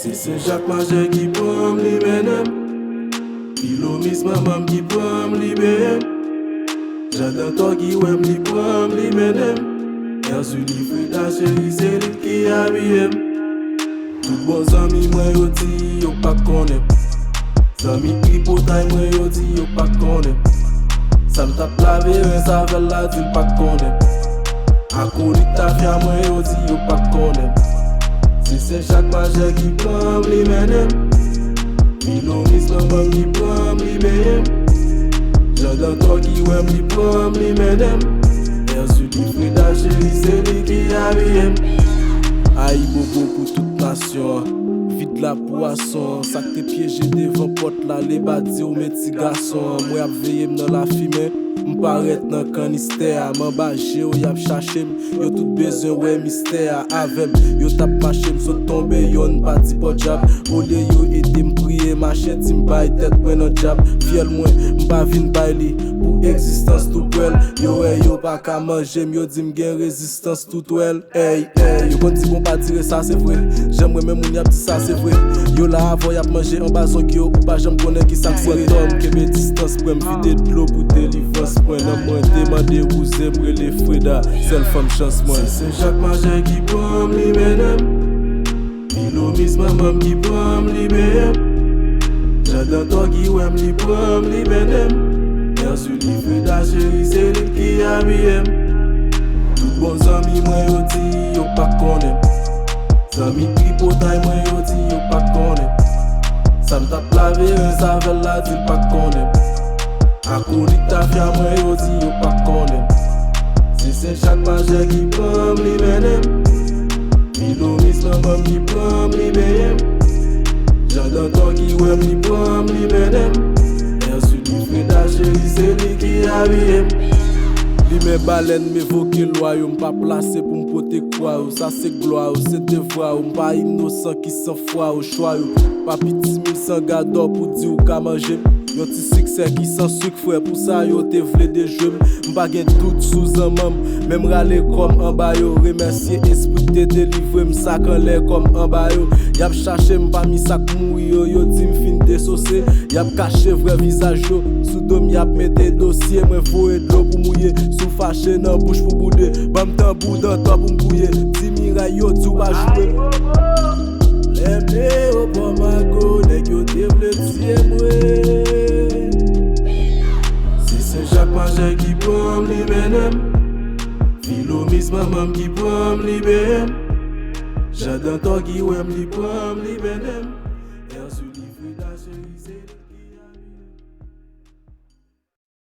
C'est Saint-Jacques Major qui prend li menem. Pilomis maman qui prend li behem. J'adore toi qui ouem li prend li menem. Erzu li Frida chéri c'est lui qui habille. Tout bon zami moi yo di yo pas connaît. Zami tripotay moi yo di yo pas connaît. Ça me tape la verre ça veut la dire pas connaît. Acolyte ta fia moi yo di yo pas connaît. C'est Saint-Jacques Major qui prend li menem. Pilomis maman qui prend li behem. J'adore toi qui ouem li prend li menem. Erzu li Frida chéri c'est lui qui habille. Aïe bobo pour toute nation. Vide la poisson. Sac tes piégé devant porte là. Les badi ou mes petits garçons. Moi ap veye dans la fumée. M'paret nan canister. M'embaje ou yap chaché. Yo tout besoin ouais mystère. Avec yo tap maché m'so tombe. Yon parti pour jab. Ole yo ete m'prier. Machette m'bay tête pren un jab. Fiel moi m'pa vin baili. Pour existence tout well. Yo pas ka manger. Yo di m'gen résistance tout well. Hey hey. Yo kon di bon pas dire ça c'est vrai. J'aimerais même moun yap di ça c'est vrai. Yo la avant yap manger en bas son ki yo ou pas j'aime connaît qui ça c'est d'homme. Kebe distance pour m'vider de l'eau pour délivrance. Point nan moi demander ou zèbre les Frida. Seule femme chance moi. C'est Saint-Jacques Major qui prend li menem. Pilomis maman qui prend li behem. J'adore toi qui ouem li prend li menem. Erzu li Frida chéri c'est lui qui habille. Tout bon zami moi yo di yo pas connaît. Zami tripotay moi yo di yo pas connaît. Ça me tape la verre ça veut la dire pas connaît. Acolyte ta fia moi yo di yo pas connaît. C'est Saint-Jacques Major qui prend li menem. Pilomis maman qui prend li behem. J'adore toi qui ouem li prend li menem. Erzu li Frida chéri c'est lui qui habille. Li mes baleines m'évoquer loi yo m'pas placé pour m'poter quoi. Ça c'est gloire, c'est devoir. M'pas innocent qui sans foi au choix. Pas petit mille sans gador pour dire ou ka manger. Yon ti succès qui sans sucre frère. Pour ça yo te vle de jeu. M'pas gen doute sous un mam. Même râler comme en bas yo. Remercier esprit te délivrer m'sac en l'air comme en bas yo. Yap cherché m'pas mi sac mouri yo. Yo di m'fin désosé. Yap caché vrai visage yo. Sous dom yap mette dossier. Moi voye de l'eau pour mouiller. Sou fâché nan bouche pour bouder. Bam tambou dans toi pour m'bouiller. Ti miray yo tou pa jouer. Lève au bon mago. Nèg yo te vle tiye mwe. C'est Saint-Jacques Major qui prend li menem. Pilomis maman qui prend li behem. J'adore toi qui ouem li prend li menem.